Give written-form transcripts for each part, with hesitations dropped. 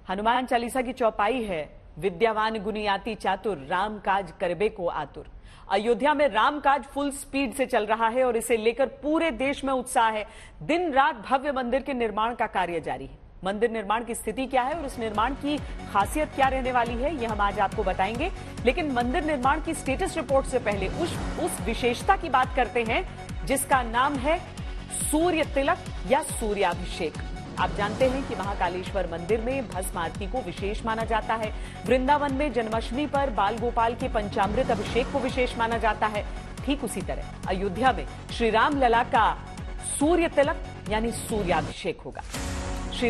हनुमान चालीसा की चौपाई है, विद्यावान गुणियाति चातुर, राम काज करबे को आतुर। अयोध्या में राम काज फुल स्पीड से चल रहा है और इसे लेकर पूरे देश में उत्साह है। दिन रात भव्य मंदिर के निर्माण का कार्य जारी है। मंदिर निर्माण की स्थिति क्या है और इस निर्माण की खासियत क्या रहने वाली है, यह हम आज आपको बताएंगे। लेकिन मंदिर निर्माण की स्टेटस रिपोर्ट से पहले उस विशेषता की बात करते हैं जिसका नाम है सूर्य तिलक या सूर्याभिषेक। आप जानते हैं कि महाकालेश्वर मंदिर में भस्म आरती को विशेष माना जाता है। वृंदावन में जन्माष्टमी पर बाल गोपाल के पंचामृत अभिषेक को विशेष माना जाता है। ठीक उसी तरह अयोध्या में श्री राम लला का सूर्य तिलक यानी सूर्याभिषेक होगा। श्री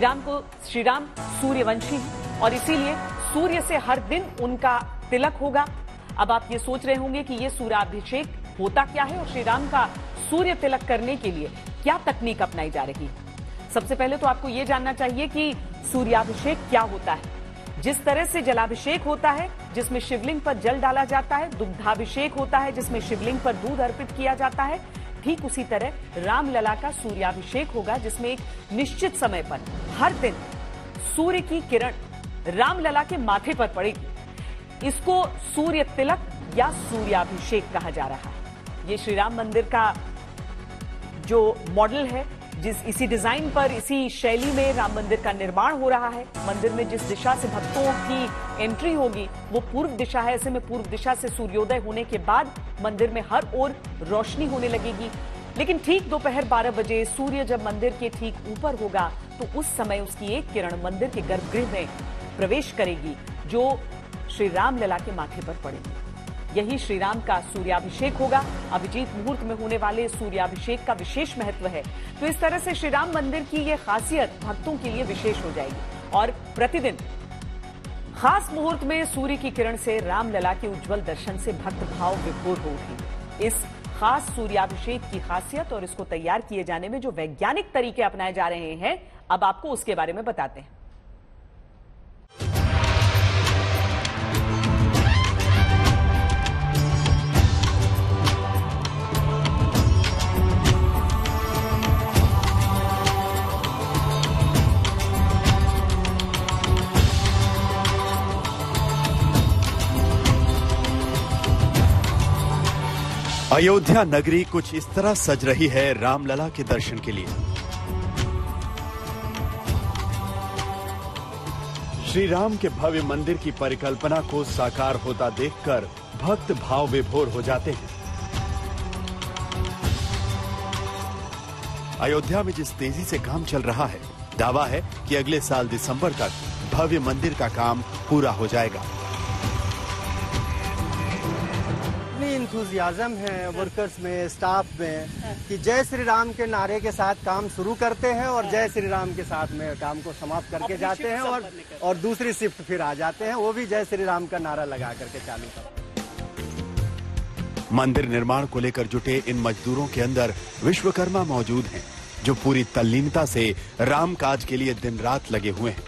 राम सूर्यवंशी हैं और इसीलिए सूर्य से हर दिन उनका तिलक होगा। अब आप ये सोच रहे होंगे कि ये सूर्याभिषेक होता क्या है और श्री राम का सूर्य तिलक करने के लिए क्या तकनीक अपनाई जा रही है। सबसे पहले तो आपको यह जानना चाहिए कि सूर्याभिषेक क्या होता है। जिस तरह से जलाभिषेक होता है जिसमें शिवलिंग पर जल डाला जाता है, दुग्धाभिषेक होता है जिसमें शिवलिंग पर दूध अर्पित किया जाता है, ठीक उसी तरह रामलला का सूर्याभिषेक होगा जिसमें एक निश्चित समय पर हर दिन सूर्य की किरण रामलला के माथे पर पड़ेगी। इसको सूर्य तिलक या सूर्याभिषेक कहा जा रहा है। ये श्री राम मंदिर का जो मॉडल है, इसी डिजाइन पर, इसी शैली में राम मंदिर का निर्माण हो रहा है। मंदिर में जिस दिशा से भक्तों की एंट्री होगी वो पूर्व दिशा है। ऐसे में पूर्व दिशा से सूर्योदय होने के बाद मंदिर में हर ओर रोशनी होने लगेगी। लेकिन ठीक दोपहर 12 बजे सूर्य जब मंदिर के ठीक ऊपर होगा तो उस समय उसकी एक किरण मंदिर के गर्भगृह में प्रवेश करेगी जो श्री राम लला के माथे पर पड़ेगी। यही श्री राम का सूर्याभिषेक होगा। अभिजीत मुहूर्त में होने वाले सूर्याभिषेक का विशेष महत्व है। तो इस तरह से श्री राम मंदिर की यह खासियत भक्तों के लिए विशेष हो जाएगी और प्रतिदिन खास मुहूर्त में सूर्य की किरण से रामलला के उज्जवल दर्शन से भक्त भाव विभोर हो उठेंगे। इस खास सूर्याभिषेक की खासियत और इसको तैयार किए जाने में जो वैज्ञानिक तरीके अपनाए जा रहे हैं, अब आपको उसके बारे में बताते हैं। अयोध्या नगरी कुछ इस तरह सज रही है रामलला के दर्शन के लिए। श्री राम के भव्य मंदिर की परिकल्पना को साकार होता देखकर भक्त भाव विभोर हो जाते हैं। अयोध्या में जिस तेजी से काम चल रहा है, दावा है कि अगले साल दिसंबर तक भव्य मंदिर का काम पूरा हो जाएगा। इंथुजियाज्म है वर्कर्स में, स्टाफ में कि जय श्री राम के नारे के साथ काम शुरू करते हैं और जय श्री राम के साथ में काम को समाप्त करके जाते हैं और दूसरी शिफ्ट फिर आ जाते हैं, वो भी जय श्री राम का नारा लगा करके चालू करते हैं। मंदिर निर्माण को लेकर जुटे इन मजदूरों के अंदर विश्वकर्मा मौजूद हैं, जो पूरी तल्लीनता से राम काज के लिए दिन रात लगे हुए हैं।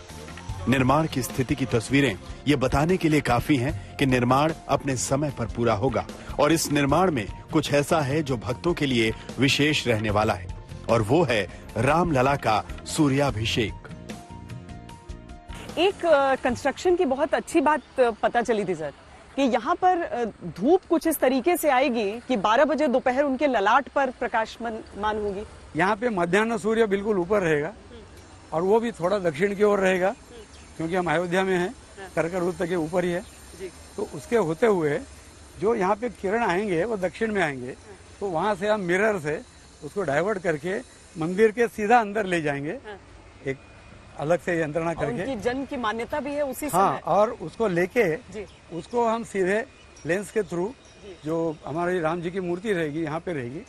निर्माण की स्थिति की तस्वीरें ये बताने के लिए काफी हैं कि निर्माण अपने समय पर पूरा होगा और इस निर्माण में कुछ ऐसा है जो भक्तों के लिए विशेष रहने वाला है और वो है रामलला का सूर्याभिषेक। एक कंस्ट्रक्शन की बहुत अच्छी बात पता चली थी सर कि यहाँ पर धूप कुछ इस तरीके से आएगी कि 12 बजे दोपहर उनके ललाट पर प्रकाशमान होगी। यहाँ पे मध्याह्न सूर्य बिल्कुल ऊपर रहेगा और वो भी थोड़ा दक्षिण की ओर रहेगा क्योंकि हम अयोध्या में हैं, करकर वृत्त के ऊपर ही है। तो उसके होते हुए जो यहाँ पे किरण आएंगे वो दक्षिण में आएंगे, तो वहाँ से हम मिरर से उसको डाइवर्ट करके मंदिर के सीधा अंदर ले जाएंगे, एक अलग से यंत्रणा करके। उनकी जन्म की मान्यता भी है उसी हाँ, समय। और उसको लेके उसको हम सीधे लेंस के थ्रू जो हमारी राम जी की मूर्ति रहेगी यहाँ पे रहेगी,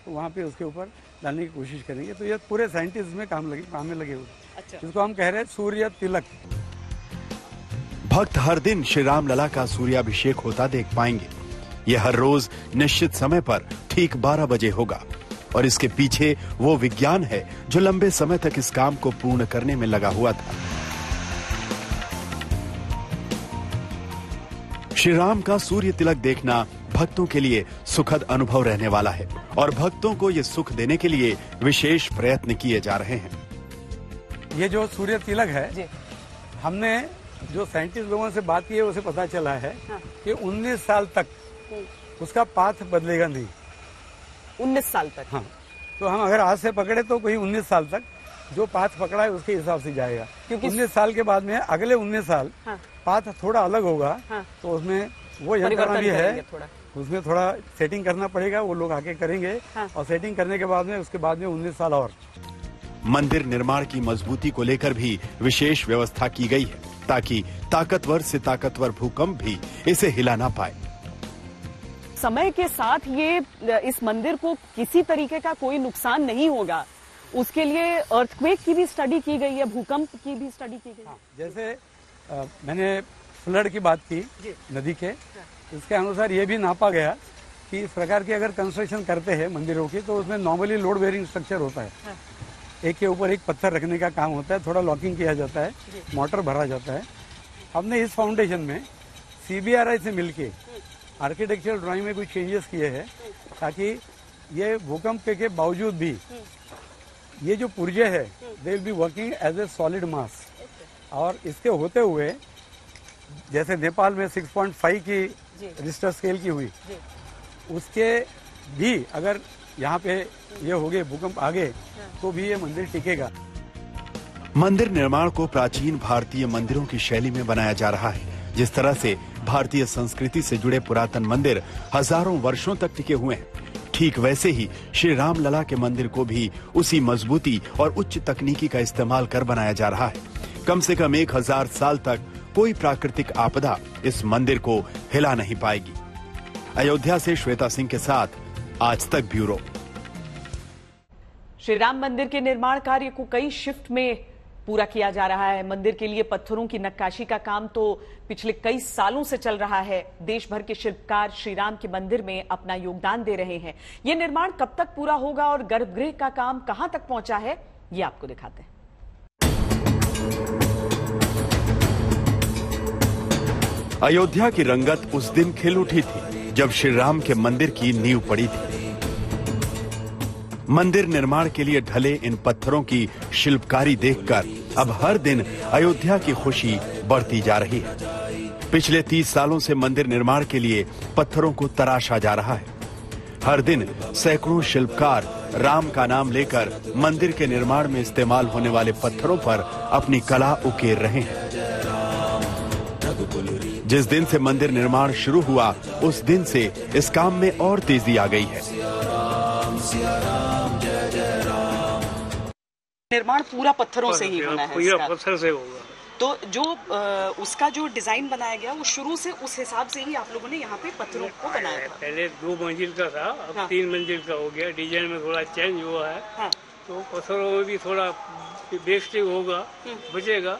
तो वहाँ पे उसके ऊपर डालने की कोशिश करेंगे। तो ये पूरे साइंटिस्ट में काम में लगे हुए, जिसको हम कह रहे हैं सूर्य तिलक। भक्त हर दिन श्री राम लला का सूर्याभिषेक होता देख पाएंगे। यह हर रोज निश्चित समय पर ठीक 12 बजे होगा और इसके पीछे वो विज्ञान है जो लंबे समय तक इस काम को पूर्ण करने में लगा हुआ था। श्री राम का सूर्य तिलक देखना भक्तों के लिए सुखद अनुभव रहने वाला है और भक्तों को ये सुख देने के लिए विशेष प्रयत्न किए जा रहे हैं। ये जो सूर्य तिलक है हमने जो साइंटिस्ट लोगों से बात की है उसे पता चला है कि 19 साल तक उसका पाथ बदलेगा नहीं। 19 साल तक? हाँ, तो हम अगर आज से पकड़े तो कोई 19 साल तक जो पाथ पकड़ा है उसके हिसाब से जाएगा, क्योंकि 19 साल के बाद में अगले 19 साल पाथ थोड़ा अलग होगा। तो उसमें वो यंत्रणा भी है, उसमें थोड़ा सेटिंग करना पड़ेगा, वो लोग आके करेंगे। और सेटिंग करने के बाद में उसके बाद में 19 साल और। मंदिर निर्माण की मजबूती को लेकर भी विशेष व्यवस्था की गई है ताकि ताकतवर से ताकतवर भूकंप भी इसे हिला ना पाए। समय के साथ ये इस मंदिर को किसी तरीके का कोई नुकसान नहीं होगा, उसके लिए अर्थक्वेक की भी स्टडी की गई है, भूकंप की भी स्टडी की गई है। जैसे मैंने फ्लड की बात की नदी के, इसके अनुसार ये भी नापा गया कि इस प्रकार की अगर कंस्ट्रक्शन करते हैं मंदिरों की तो उसमें नॉर्मली लोड बेयरिंग स्ट्रक्चर होता है। एक के ऊपर एक पत्थर रखने का काम होता है, थोड़ा लॉकिंग किया जाता है, मोटर भरा जाता है। हमने इस फाउंडेशन में CBRI से मिलके आर्किटेक्चरल ड्राइंग में कुछ चेंजेस किए हैं ताकि ये भूकंप के बावजूद भी ये जो पुर्जे है they will be working as a solid mass. और इसके होते हुए जैसे नेपाल में 6.5 की रिश्टर स्केल की हुई, उसके भी अगर यहाँ पे ये हो गए भूकंप आगे तो भी ये मंदिर टिकेगा। मंदिर निर्माण को प्राचीन भारतीय मंदिरों की शैली में बनाया जा रहा है। जिस तरह से भारतीय संस्कृति से जुड़े पुरातन मंदिर हजारों वर्षों तक टिके हुए हैं, ठीक वैसे ही श्री राम लला के मंदिर को भी उसी मजबूती और उच्च तकनीकी का इस्तेमाल कर बनाया जा रहा है। कम से कम 1000 साल तक कोई प्राकृतिक आपदा इस मंदिर को हिला नहीं पाएगी। अयोध्या से श्वेता सिंह के साथ आज तक ब्यूरो। श्री राम मंदिर के निर्माण कार्य को कई शिफ्ट में पूरा किया जा रहा है। मंदिर के लिए पत्थरों की नक्काशी का काम तो पिछले कई सालों से चल रहा है। देश भर के शिल्पकार श्री राम के मंदिर में अपना योगदान दे रहे हैं। यह निर्माण कब तक पूरा होगा और गर्भगृह का काम कहां तक पहुंचा है, ये आपको दिखाते हैं। अयोध्या की रंगत उस दिन खिल उठी थी जब श्री राम के मंदिर की नींव पड़ी थी। मंदिर निर्माण के लिए ढले इन पत्थरों की शिल्पकारी देखकर अब हर दिन अयोध्या की खुशी बढ़ती जा रही है। पिछले 30 सालों से मंदिर निर्माण के लिए पत्थरों को तराशा जा रहा है। हर दिन सैकड़ों शिल्पकार राम का नाम लेकर मंदिर के निर्माण में इस्तेमाल होने वाले पत्थरों पर अपनी कला उकेर रहे हैं। जिस दिन से मंदिर निर्माण शुरू हुआ उस दिन से इस काम में और तेजी आ गई है। निर्माण पूरा पत्थरों से ही होना है, पूरा पत्थर से होगा। तो जो उसका जो डिजाइन बनाया गया वो शुरू से उस हिसाब से ही आप लोगों ने यहाँ पे पत्थरों को बनाया था। पहले 2 मंजिल का था, अब 3 मंजिल का हो गया। डिजाइन में थोड़ा चेंज हुआ है। तो पत्थरों में भी थोड़ा वेस्टेज होगा, बचेगा,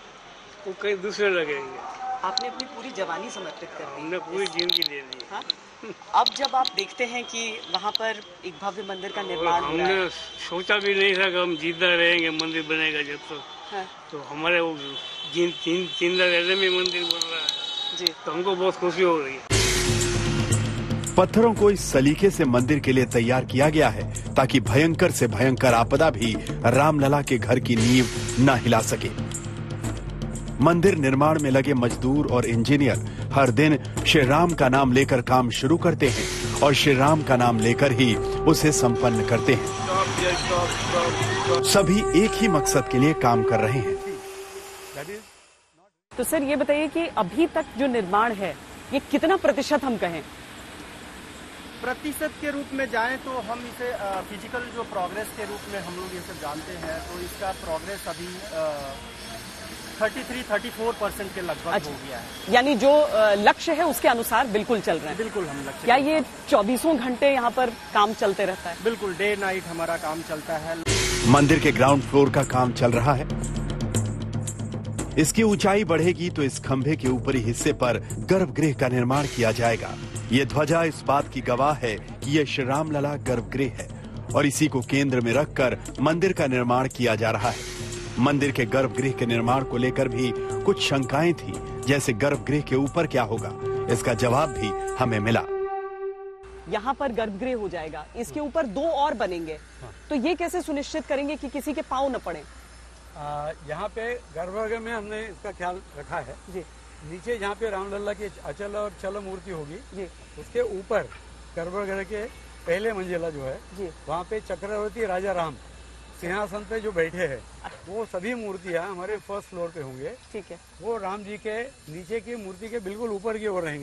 वो कहीं दूसरे लगेंगे। आपने अपनी पूरी जवानी समर्पित कर दी। हमने पूरी जिंदगी दे दी। हाँ? अब जब आप देखते हैं कि वहाँ पर एक भव्य मंदिर का निर्माण हो रहा है। हमने सोचा भी नहीं था कि हम जिंदा रहेंगे, मंदिर बनेगा जब तक। तो हमारे वो जिंदा रहने में मंदिर बन रहा है जी, तो हमको बहुत खुशी हो रही है। पत्थरों को इस सलीके से मंदिर के लिए तैयार किया गया है ताकि भयंकर से भयंकर आपदा भी रामलला के घर की नींव न हिला सके। मंदिर निर्माण में लगे मजदूर और इंजीनियर हर दिन श्री राम का नाम लेकर काम शुरू करते हैं और श्री राम का नाम लेकर ही उसे संपन्न करते हैं। सभी एक ही मकसद के लिए काम कर रहे हैं। तो सर ये बताइए कि अभी तक जो निर्माण है ये कितना प्रतिशत हम कहें? प्रतिशत के रूप में जाएं तो हम इसे फिजिकल जो प्रोग्रेस के रूप में हम लोग ये सब जानते हैं, तो इसका प्रोग्रेस अभी 33-34% के लगभग हो गया है। यानी जो लक्ष्य है उसके अनुसार बिल्कुल चल रहा है। बिल्कुल हम लक्ष्य। क्या ये 24 घंटे यहाँ पर काम चलते रहता है? बिल्कुल, डे नाइट हमारा काम चलता है। मंदिर के ग्राउंड फ्लोर का काम चल रहा है। इसकी ऊंचाई बढ़ेगी तो इस खंभे के ऊपरी हिस्से पर गर्भगृह का निर्माण किया जाएगा। ये ध्वजा इस बात की गवाह है कि यह श्री राम लला गर्भगृह है और इसी को केंद्र में रखकर मंदिर का निर्माण किया जा रहा है। मंदिर के गर्भगृह के निर्माण को लेकर भी कुछ शंकाएं थी, जैसे गर्भगृह के ऊपर क्या होगा। इसका जवाब भी हमें मिला। यहाँ पर गर्भगृह हो जाएगा, इसके ऊपर 2 और बनेंगे, तो ये कैसे सुनिश्चित करेंगे कि किसी के पांव न पड़े? यहाँ पे गर्भगृह में हमने इसका ख्याल रखा है जी नीचे जहाँ पे रामलला की अचल और चल मूर्ति होगी जी उसके ऊपर गर्भगृह के पहले मंजिला जो है जी वहाँ पे चक्रवर्ती राजा राम सिंहासन पे जो बैठे हैं वो सभी मूर्तियाँ हमारे फर्स्ट फ्लोर पे होंगे। ठीक है। वो राम जी के नीचे की मूर्ति के बिल्कुल ऊपर की ओर रहेंगे।